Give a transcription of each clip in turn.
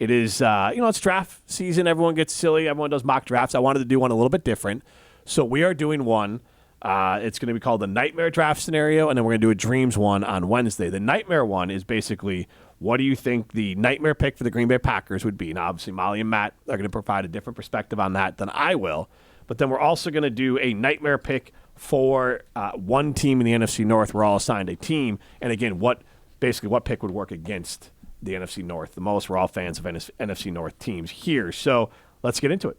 It is, it's draft season. Everyone gets silly. Everyone does mock drafts. I wanted to do one a little bit different. So we are doing one. It's going to be called the Nightmare Draft Scenario, and then we're going to do a Dreams one on Wednesday. The Nightmare one is basically, what do you think the nightmare pick for the Green Bay Packers would be? And obviously, Molly and Matt are going to provide a different perspective on that than I will. But then we're also going to do a nightmare pick for one team in the NFC North. We're all assigned a team. And again, what pick would work against the NFC North the most? We're all fans of NFC North teams here. So let's get into it.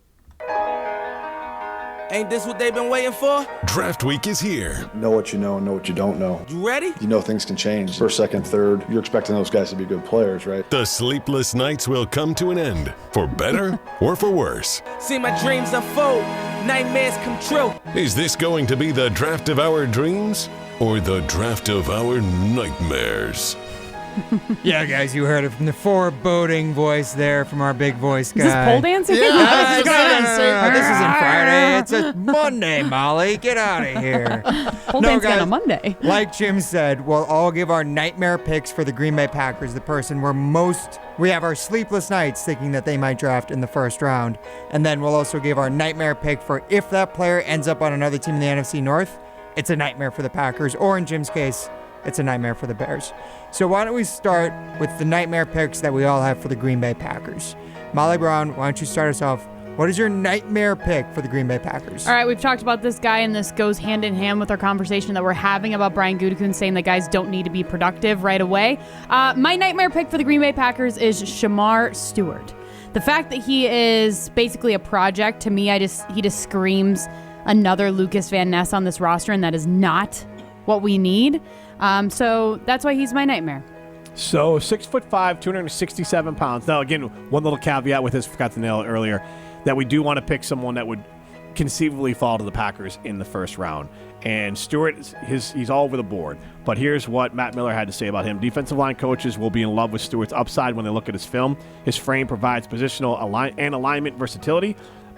Ain't this what they've been waiting for? Draft week is here. Know what you know and know what you don't know. You ready? You know things can change. First, second, third, you're expecting those guys to be good players, right? The sleepless nights will come to an end, for better or for worse. See my dreams unfold, nightmares come true. Is this going to be the draft of our dreams or the draft of our nightmares? Yeah, guys, you heard it from the foreboding voice there from our big voice guy. Is this pole dancing? Yeah, this isn't Friday. It's a Monday, Molly. Get out of here. Pole dancing on a Monday. Like Jim said, we'll all give our nightmare picks for the Green Bay Packers, the person we have our sleepless nights thinking that they might draft in the first round. And then we'll also give our nightmare pick for if that player ends up on another team in the NFC North, it's a nightmare for the Packers, or in Jim's case, it's a nightmare for the Bears. So why don't we start with the nightmare picks that we all have for the Green Bay Packers. Molly Brown, why don't you start us off? What is your nightmare pick for the Green Bay Packers? All right, we've talked about this guy, and this goes hand in hand with our conversation that we're having about Brian Gutekunst saying that guys don't need to be productive right away. My nightmare pick for the Green Bay Packers is Shemar Stewart. The fact that he is basically a project, to me, he just screams another Lucas Van Ness on this roster, and that is not what we need. So that's why he's my nightmare. So 6'5", 267 pounds. Now, again, one little caveat with this, forgot to nail it earlier, that we do want to pick someone that would conceivably fall to the Packers in the first round. And Stewart, he's all over the board. But here's what Matt Miller had to say about him. Defensive line coaches will be in love with Stewart's upside when they look at his film. His frame provides positional and alignment versatility,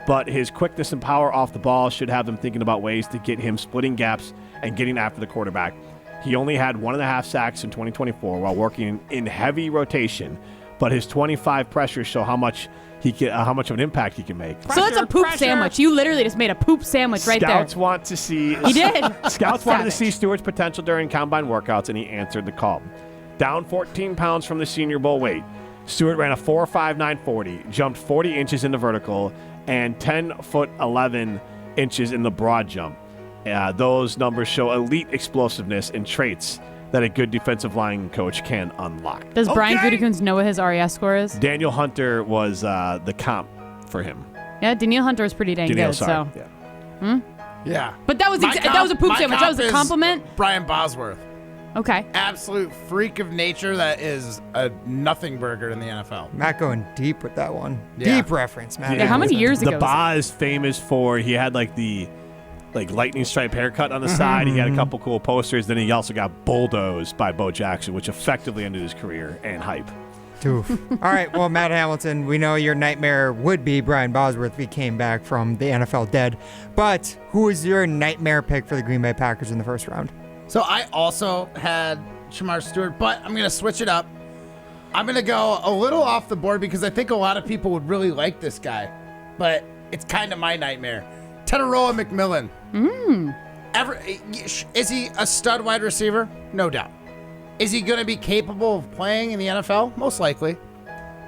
but his quickness and power off the ball should have them thinking about ways to get him splitting gaps and getting after the quarterback. He only had 1.5 sacks in 2024 while working in heavy rotation, but his 25 pressures show how much of an impact he can make. So that's a poop sandwich. You literally just made a poop sandwich right there. Scouts want to see. He did. Scouts wanted to see Stewart's potential during combine workouts, and he answered the call. Down 14 pounds from the Senior Bowl weight, Stewart ran a 4.59 40, jumped 40 inches in the vertical, and 10 foot 11 inches in the broad jump. Those numbers show elite explosiveness and traits that a good defensive line coach can unlock. Does Brian Gutekunst know what his RES score is? Daniel Hunter was the comp for him. Yeah, Daniel Hunter was pretty dang good. Sorry. So. Yeah. Yeah. But that was a poop sandwich. That was a compliment. Brian Bosworth. Okay. Absolute freak of nature that is a nothing burger in the NFL. Matt going deep with that one. Yeah. Deep reference, Matt. Yeah, how many years ago? The Ba is famous for, he had the lightning stripe haircut on the side. He had a couple cool posters. Then he also got bulldozed by Bo Jackson, which effectively ended his career and hype. Oof. All right, well, Matt Hamilton, we know your nightmare would be Brian Bosworth if he came back from the NFL dead. But who is your nightmare pick for the Green Bay Packers in the first round? So I also had Shemar Stewart, but I'm going to switch it up. I'm going to go a little off the board because I think a lot of people would really like this guy, but it's kind of my nightmare. Tetairoa McMillan. Is he a stud wide receiver? No doubt. Is he going to be capable of playing in the NFL? Most likely.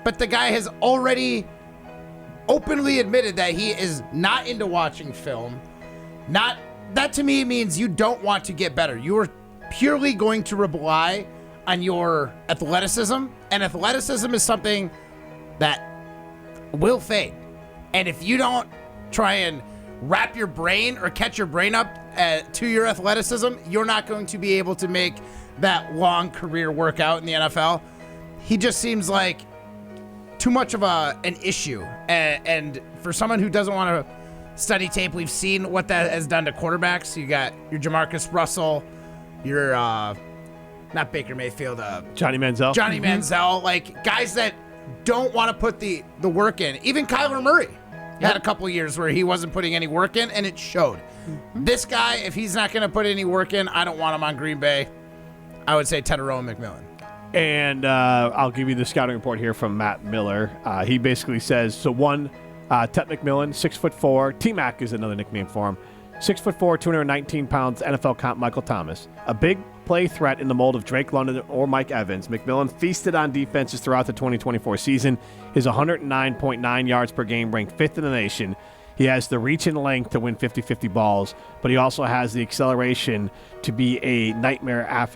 But the guy has already openly admitted that he is not into watching film. That to me means you don't want to get better. You are purely going to rely on your athleticism, and athleticism is something that will fade. And if you don't try and wrap your brain or catch your brain up to your athleticism, you're not going to be able to make that long career work out in the NFL. He just seems like too much of an issue. And for someone who doesn't want to study tape, we've seen what that has done to quarterbacks. You got your Jamarcus Russell, your not Baker Mayfield, Johnny Manziel. Johnny Manziel, like guys that don't want to put the work in. Even Kyler Murray had a couple of years where he wasn't putting any work in, and it showed. This guy, if he's not going to put any work in, I don't want him on Green Bay. I would say Tetairoa McMillan. And I'll give you the scouting report here from Matt Miller. He basically says, so one, Tet McMillan, 6'4". T-Mac is another nickname for him. 6'4", 219 pounds, NFL comp Michael Thomas. A big play threat in the mold of Drake London or Mike Evans. McMillan feasted on defenses throughout the 2024 season. His 109.9 yards per game ranked 5th in the nation. He has the reach and length to win 50-50 balls, but he also has the acceleration to be a nightmare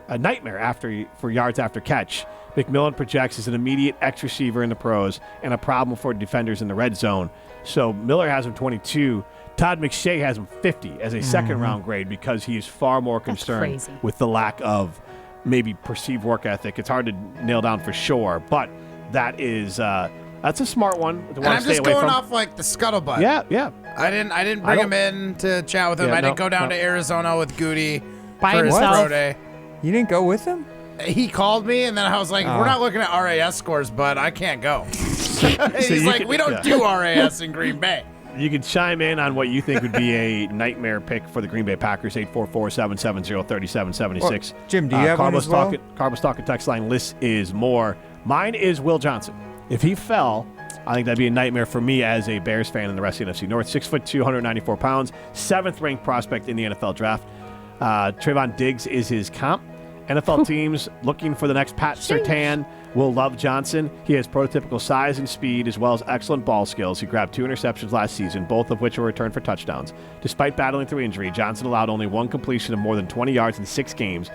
for yards after catch. McMillan projects as an immediate X receiver in the pros and a problem for defenders in the red zone. So Miller has him 22. Todd McShay has him 50 as a second-round grade because he is far more concerned with the lack of maybe perceived work ethic. It's hard to nail down for sure, but that is that's a smart one to And want I'm to stay just away going from. off like the scuttlebutt. Yeah. I didn't bring him in to chat with him. Yeah, I didn't no, go down to Arizona with Goody By for his himself? pro day. You didn't go with him? He called me, and then I was like, we're not looking at RAS scores, but I can't go. He's you like, can- we don't yeah. do RAS in Green Bay. You can chime in on what you think would be a nightmare pick for the Green Bay Packers, 844-770-3776. Well, Jim, do you have one as well? Carbos Talking text line, list is more. Mine is Will Johnson. If he fell, I think that'd be a nightmare for me as a Bears fan in the rest of the NFC North. 6'2", 194 pounds, 7th-ranked prospect in the NFL draft. Trayvon Diggs is his comp. NFL teams looking for the next Pat Surtain will love Johnson. He has prototypical size and speed as well as excellent ball skills. He grabbed 2 interceptions last season, both of which were returned for touchdowns. Despite battling through injury, Johnson allowed only 1 completion of more than 20 yards in 6 games.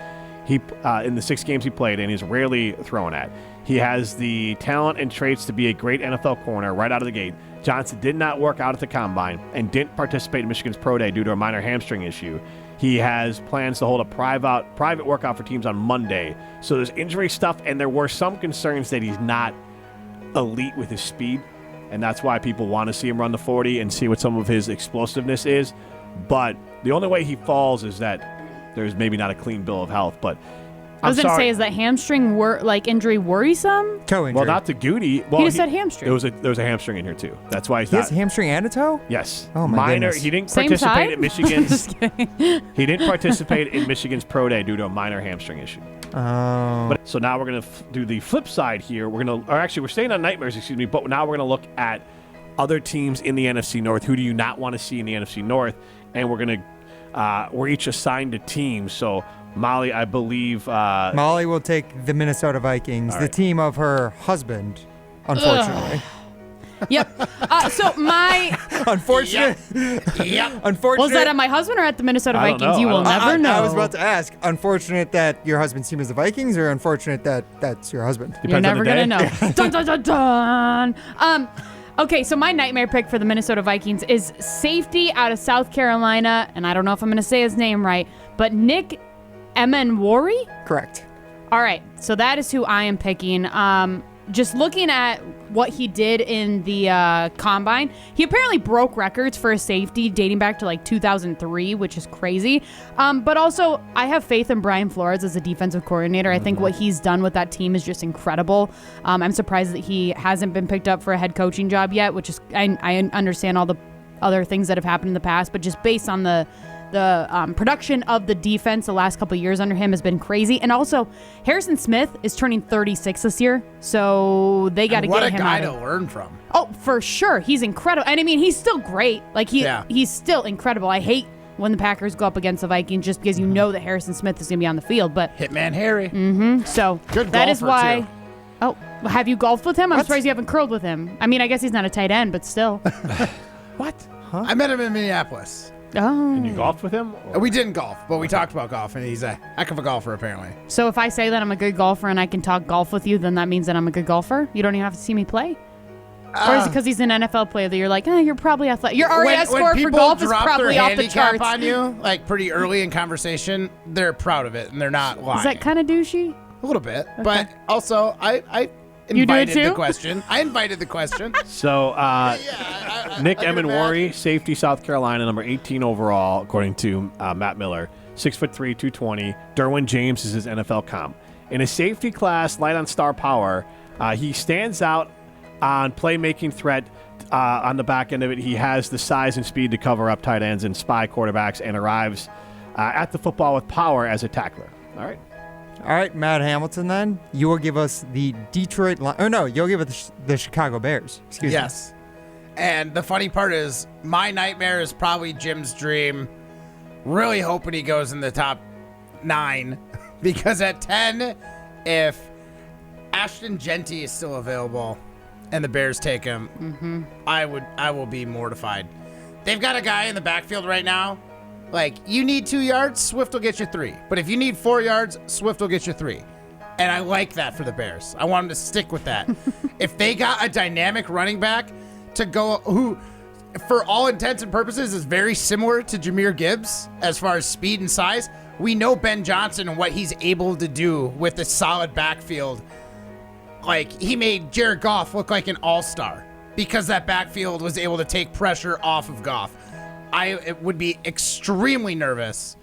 In the 6 games he played, and he's rarely thrown at. He has the talent and traits to be a great NFL corner right out of the gate. Johnson did not work out at the Combine and didn't participate in Michigan's Pro Day due to a minor hamstring issue. He has plans to hold a private workout for teams on Monday. So there's injury stuff, and there were some concerns that he's not elite with his speed, and that's why people want to see him run the 40 and see what some of his explosiveness is. But the only way he falls is that there's maybe not a clean bill of health. But I was going to say, is that hamstring injury worrisome? Toe injury. well, not to Goody. Well, He just said hamstring. There was a hamstring in here too. That's why he's He not. has a hamstring and a toe? Yes. Oh, my minor. goodness. He didn't Same participate side? at Michigan's. Just kidding. He didn't participate in Michigan's Pro Day due to a minor hamstring issue. Oh. But so now we're gonna do the flip side here. We're staying on nightmares, excuse me. But now we're gonna look at other teams in the NFC North. Who do you not want to see in the NFC North? And we're each assigned a team. So Molly, I believe. Molly will take the Minnesota Vikings, All the right. team of her husband, unfortunately. Yep. So my Unfortunate. Yep. Unfortunate. was that at my husband or at the Minnesota I don't Vikings? know. You I will don't- never know. I was about to ask. Unfortunate that your husband's team is the Vikings, or unfortunate that that's your husband? You're Depends on never the gonna day. know. Dun, dun, dun, dun. Okay, so my nightmare pick for the Minnesota Vikings is safety out of South Carolina, and I don't know if I'm gonna say his name right, but Nick Emenwari. Correct. All right, so that is who I am picking. Just looking at what he did in the combine, he apparently broke records for a safety dating back to like 2003, which is crazy. But also, I have faith in Brian Flores as a defensive coordinator. I think what he's done with that team is just incredible. I'm surprised that he hasn't been picked up for a head coaching job yet, which is I understand all the other things that have happened in the past, but just based on the production of the defense the last couple of years under him has been crazy. And also, Harrison Smith is turning 36 this year, so they got to What get a him guy out to of. learn from. Oh, for sure, he's incredible. And I mean, he's still great. Like he's still incredible. I hate when the Packers go up against the Vikings just because you know that Harrison Smith is going to be on the field. But Hitman Harry. so Good that is golfer, why. too. Oh, have you golfed with him? I'm surprised you haven't curled with him. I mean, I guess he's not a tight end, but still. What? I met him in Minneapolis. Oh. And you golfed with him? Or- We didn't golf, but we talked about golf, and he's a heck of a golfer, apparently. So if I say that I'm a good golfer and I can talk golf with you, then that means that I'm a good golfer? You don't even have to see me play? Or is it because he's an NFL player that you're like, you're probably athletic? Your RAS score for people golf is drop probably their off the handicap charts. on you, like pretty early in conversation, they're proud of it, and they're not lying. Is that kind of douchey? A little bit. But also, I You do it invited the too? question. I invited the question. So, Nick Emenwari, safety, South Carolina, number 18 overall, according to Matt Miller. 6'3", 220. Derwin James is his NFL comp. In a safety class, light on star power, he stands out on playmaking threat. On the back end of it, he has the size and speed to cover up tight ends and spy quarterbacks, and arrives at the football with power as a tackler. All right. All right, Matt Hamilton, then. You will give us the Detroit Lions. Oh, no, you'll give us the Chicago Bears. Excuse me. Yes. And the funny part is, my nightmare is probably Jim's dream. Really hoping he goes in the top 9. Because at 10, if Ashton Genty is still available and the Bears take him, I will be mortified. They've got a guy in the backfield right now. Like, you need 2 yards, Swift will get you 3. But if you need 4 yards, Swift will get you 3. And I like that for the Bears. I want them to stick with that. If they got a dynamic running back to go, who, for all intents and purposes, is very similar to Jahmyr Gibbs as far as speed and size, we know Ben Johnson and what he's able to do with a solid backfield. Like, he made Jared Goff look like an all-star because that backfield was able to take pressure off of Goff. I would be extremely nervous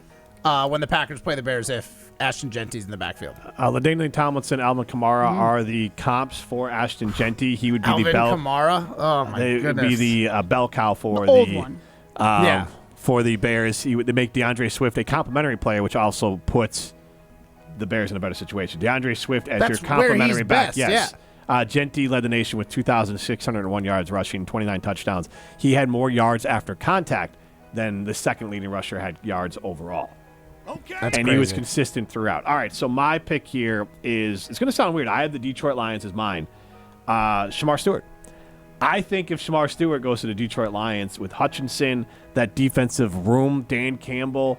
when the Packers play the Bears if Ashton Genty's in the backfield. LaDainian Tomlinson, Alvin Kamara are the comps for Ashton Genty. He would be Alvin the bell. Kamara? Oh, my They goodness. would be the bell cow for The old one. Yeah. For the Bears. He would make DeAndre Swift a complimentary player, which also puts the Bears in a better situation. DeAndre Swift as That's your complimentary where he's back. best, Yes. Genty led the nation with 2,601 yards rushing, 29 touchdowns. He had more yards after contact than the second leading rusher had yards overall. That's And he was crazy. consistent throughout. All right, so my pick here is, it's going to sound weird. I have the Detroit Lions as mine. Shemar Stewart. I think if Shemar Stewart goes to the Detroit Lions with Hutchinson, that defensive room, Dan Campbell,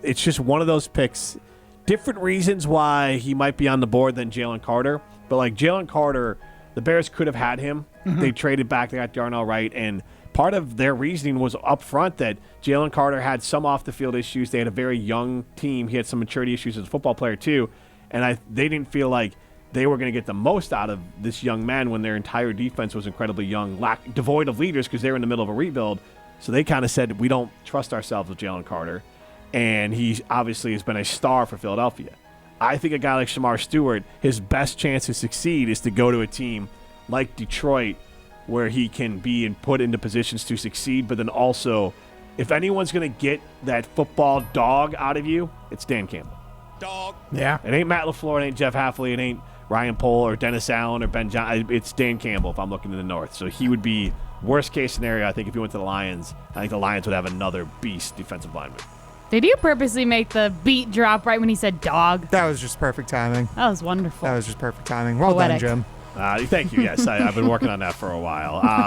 it's just one of those picks. Different reasons why he might be on the board than Jalen Carter. But like Jalen Carter, the Bears could have had him. They traded back. They got Darnell Wright. And part of their reasoning was up front that Jalen Carter had some off-the-field issues. They had a very young team. He had some maturity issues as a football player too. And they didn't feel like they were going to get the most out of this young man when their entire defense was incredibly young, devoid of leaders because they were in the middle of a rebuild. So they kind of said, we don't trust ourselves with Jalen Carter. And he obviously has been a star for Philadelphia. I think a guy like Shemar Stewart, his best chance to succeed is to go to a team like Detroit where he can be and put into positions to succeed, but then also, if anyone's going to get that football dog out of you, it's Dan Campbell. Yeah. It ain't Matt LaFleur, it ain't Jeff Hafley, it ain't Ryan Pohl or Dennis Allen or Ben John. It's Dan Campbell if I'm looking to the north. So he would be worst case scenario. I think if he went to the Lions, I think the Lions would have another beast defensive lineman. Did you purposely make the beat drop right when he said dog? That was just perfect timing. That was wonderful. That was just perfect timing. Well Poetic. done, Jim. Thank you. Yes, I've been working on that for a while.